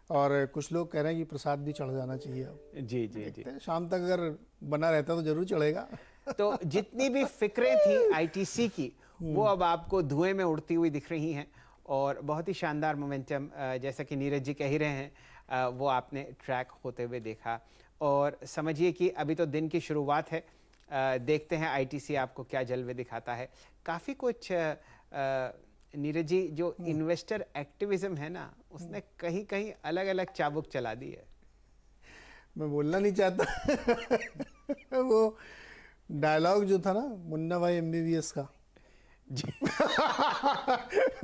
और कुछ लोग कह रहे हैं कि प्रसाद भी चढ़ जाना चाहिए अब। जी जी जी। देखते हैं, शाम तक अगर बना रहता तो जरूर चढ़ेगा। तो जितनी भी फिक्रें थी आईटीसी की, वो अब आपको धुएं में उड़ती हुई दिख रही हैं, और बहुत ही शानदार मोमेंटम, जैसा कि नीरज जी कह ही रहे हैं, वो आपने ट्रैक होते हुए देखा। और समझिए कि अभी तो दिन की शुरुआत है। देखते हैं आईटीसी आपको क्या जलवे दिखाता है। काफ़ी कुछ नीरज जी, जो इन्वेस्टर एक्टिविज्म है ना, उसने कहीं कहीं अलग अलग चाबुक चला दी है। मैं बोलना नहीं चाहता। वो डायलॉग जो था ना मुन्ना भाई एमबीबीएस का, जी।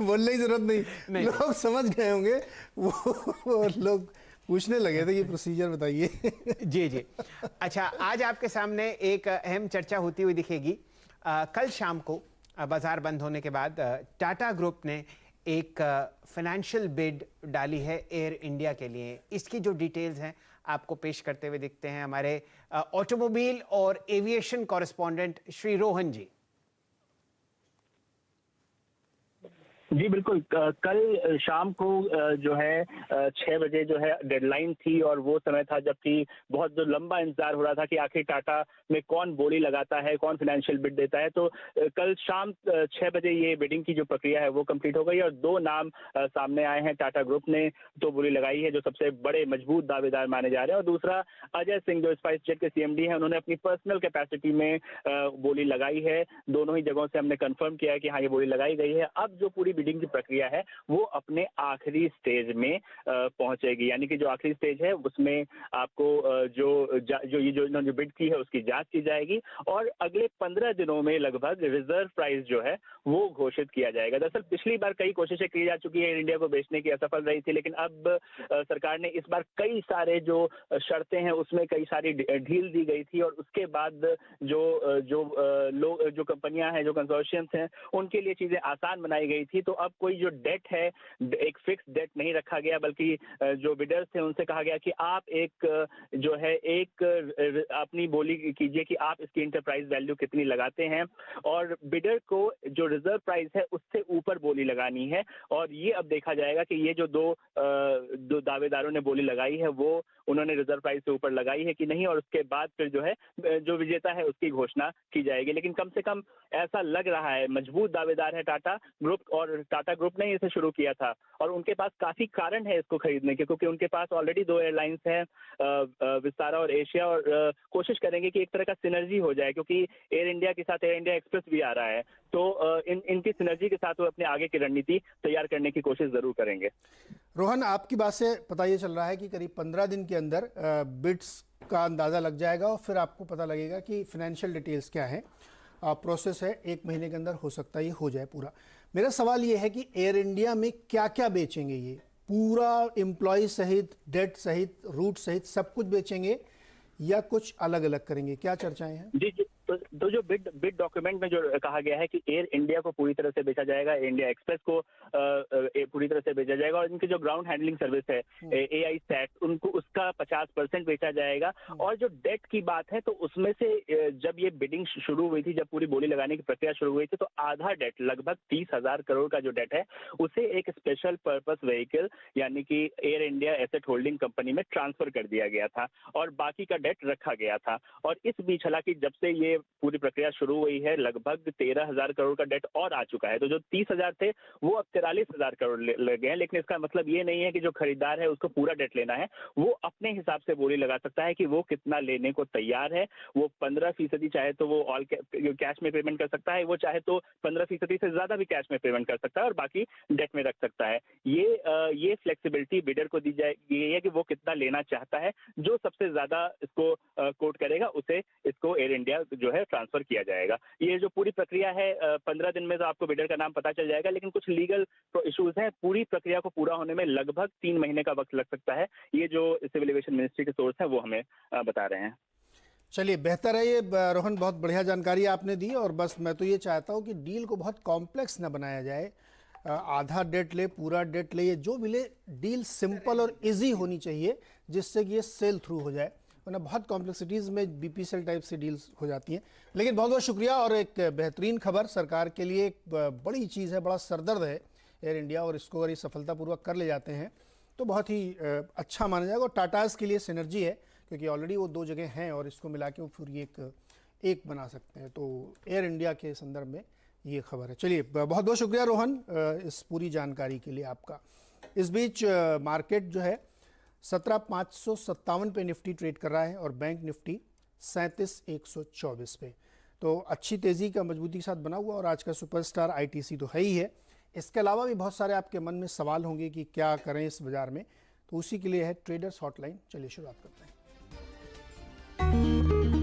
बोलने की जरूरत नहीं, नहीं लोग समझ गए होंगे। वो लोग पूछने लगे थे कि प्रोसीजर बताइए। जी जी। अच्छा, आज आपके सामने एक अहम चर्चा होती हुई दिखेगी। कल शाम को बाजार बंद होने के बाद टाटा ग्रुप ने एक फाइनेंशियल बिड डाली है एयर इंडिया के लिए। इसकी जो डिटेल्स हैं आपको पेश करते हुए दिखते हैं हमारे ऑटोमोबाइल और एविएशन कॉरेस्पॉन्डेंट श्री रोहन जी। जी बिल्कुल। कल शाम को जो है 6 बजे जो है डेडलाइन थी, और वो समय था जबकि बहुत जो लंबा इंतजार हो रहा था कि आखिर टाटा में कौन बोली लगाता है, कौन फाइनेंशियल बिड देता है। तो कल शाम 6 बजे ये बिडिंग की जो प्रक्रिया है वो कंप्लीट हो गई, और 2 नाम सामने आए हैं। टाटा ग्रुप ने तो बोली लगाई है, जो सबसे बड़े मजबूत दावेदार माने जा रहे हैं, और दूसरा अजय सिंह जो स्पाइस जेट के सीएमडी हैं, उन्होंने अपनी पर्सनल कैपेसिटी में बोली लगाई है। दोनों ही जगहों से हमने कंफर्म किया है कि हाँ, ये बोली लगाई गई है। अब जो पूरी बिडिंग की प्रक्रिया है वो अपने आखिरी स्टेज में पहुंचेगी, यानी कि जो आखिरी स्टेज है उसमें आपको जो बिड की है उसकी जांच की जाएगी, और अगले 15 दिनों में लगभग रिजर्व प्राइस जो है वो घोषित किया जाएगा। दरअसल पिछली बार कई कोशिशें की जा चुकी है एयर इंडिया को बेचने की, असफल रही थी, लेकिन अब सरकार ने इस बार कई सारे जो शर्तें हैं उसमें कई सारी ढील दी गई थी, और उसके बाद जो कंपनियां हैं, जो कंसोर्शियम्स हैं, उनके लिए चीजें आसान बनाई गई थी। तो अब कोई जो डेट है, एक फिक्स डेट नहीं रखा गया, बल्कि जो बिडर्स थे उनसे कहा गया कि आप एक अपनी बोली कीजिए कि आप इसकी इंटरप्राइज वैल्यू कितनी लगाते हैं, और बिडर को जो रिजर्व प्राइस है उससे ऊपर बोली लगानी है। और ये अब देखा जाएगा कि ये जो दो दावेदारों ने बोली लगाई है वो उन्होंने रिजर्व प्राइस से ऊपर लगाई है कि नहीं, और उसके बाद फिर जो है जो विजेता है उसकी घोषणा की जाएगी। लेकिन कम से कम ऐसा लग रहा है, मजबूत दावेदार है टाटा ग्रुप, और टाटा ग्रुप ने इसे शुरू किया था, और उनके पास काफी कारण है इसको खरीदने के, क्योंकि उनके पास ऑलरेडी 2 एयरलाइंस हैं, विस्तारा और एशिया, और कोशिश करेंगे कि एक तरह का सिनर्जी हो जाए, क्योंकि एयर इंडिया के साथ एयर इंडिया एक्सप्रेस भी आ रहा है। तो इनकी सिनर्जी के साथ वो अपने आगे की रणनीति तैयार करने की कोशिश जरूर करेंगे। रोहन, आपकी बात से पता ये चल रहा है कि करीब 15 दिन के अंदर बिड्स का अंदाज़ा लग जाएगा, और फिर आपको पता लगेगा कि फाइनेंशियल डिटेल्स क्या है। प्रोसेस है, 1 महीने के अंदर हो सकता है ये हो जाए पूरा। मेरा सवाल ये है कि एयर इंडिया में क्या क्या बेचेंगे, ये पूरा एम्प्लॉय सहित, डेट सहित, रूट सहित सब कुछ बेचेंगे, या कुछ अलग अलग करेंगे? क्या चर्चाएं हैं? जी जी। तो जो बिड डॉक्यूमेंट में जो कहा गया है कि एयर इंडिया को पूरी तरह से बेचा जाएगा, एयर इंडिया एक्सप्रेस को पूरी तरह से बेचा जाएगा, और इनकी जो ग्राउंड हैंडलिंग सर्विस है एआई सैट, उनको उसका 50% बेचा जाएगा। और जो डेट की बात है, तो उसमें से जब ये बिडिंग शुरू हुई थी, जब पूरी बोली लगाने की प्रक्रिया शुरू हुई थी, तो आधा डेट, लगभग 30,000 करोड़ का जो डेट है, उसे एक स्पेशल पर्पस व्हीकल यानी कि air India asset holding company में ट्रांसफर कर दिया गया था, और बाकी का डेट रखा गया था। और इस बीच हालांकि जब से ये पूरी प्रक्रिया शुरू हुई है, लगभग 13,000 करोड़ का डेट और आ चुका है। तो जो 30,000 थे वो अब 43,000 करोड़ लग गए हैं। लेकिन इसका मतलब ये नहीं है कि जो खरीदार है उसको पूरा डेट लेना है, वो अपने हिसाब से बोली लगा सकता है कि वो कितना लेने को तैयार है। वो 15% चाहे तो वो ऑल कैश में पेमेंट कर सकता है, वो चाहे तो 15% से ज्यादा भी कैश में पेमेंट कर सकता है, और बाकी डेट में रख सकता है। ये फ्लेक्सिबिलिटी बिडर को दी जाएगी है कि वो कितना लेना चाहता है। जो सबसे ज्यादा इसको कोट करेगा उसे इसको एयर इंडिया जो है ट्रांसफर किया जाएगा। ये जो पूरी प्रक्रिया है 15 दिन में तो आपको बिडर का नाम पता चल जाएगा, लेकिन कुछ लीगल इश्यूज हैं। पूरी प्रक्रिया को पूरा होने में लगभग 3 महीने का वक्त लग सकता है। ये जो सिविल एविएशन मिनिस्ट्री के सोर्स हैं वो हमें बता रहे हैं। चलिए, बेहतर है ये। रोहन, बहुत बढ़िया जानकारी आपने दी, और बस मैं तो ये चाहता हूँ कि डील को बहुत कॉम्प्लेक्स ना बनाया जाए। आधा डेट ले, पूरा डेट ले, ये जो मिले डील सिंपल और इजी होनी चाहिए, जिससे कि ये सेल थ्रू हो जाए, वरना बहुत कॉम्प्लेक्सिटीज़ में बीपीसीएल टाइप से डील्स हो जाती हैं। लेकिन बहुत बहुत शुक्रिया, और एक बेहतरीन खबर सरकार के लिए, एक बड़ी चीज़ है, बड़ा सरदर्द है एयर इंडिया, और इसको अगर ये सफलतापूर्वक कर ले जाते हैं तो बहुत ही अच्छा माना जाएगा। और टाटास के लिए सिनर्जी है क्योंकि ऑलरेडी वो 2 जगह हैं और इसको मिला के वो फिर एक बना सकते हैं। तो एयर इंडिया के संदर्भ में ये खबर है। चलिए, बहुत बहुत शुक्रिया रोहन इस पूरी जानकारी के लिए आपका। इस बीच मार्केट जो है 17,557 पे निफ्टी ट्रेड कर रहा है और बैंक निफ्टी 37,124 पे। तो अच्छी तेज़ी का मजबूती के साथ बना हुआ और आज का सुपरस्टार आईटीसी तो है ही है। इसके अलावा भी बहुत सारे आपके मन में सवाल होंगे कि क्या करें इस बाज़ार में, तो उसी के लिए है ट्रेडर्स हॉटलाइन। चलिए शुरुआत करते हैं।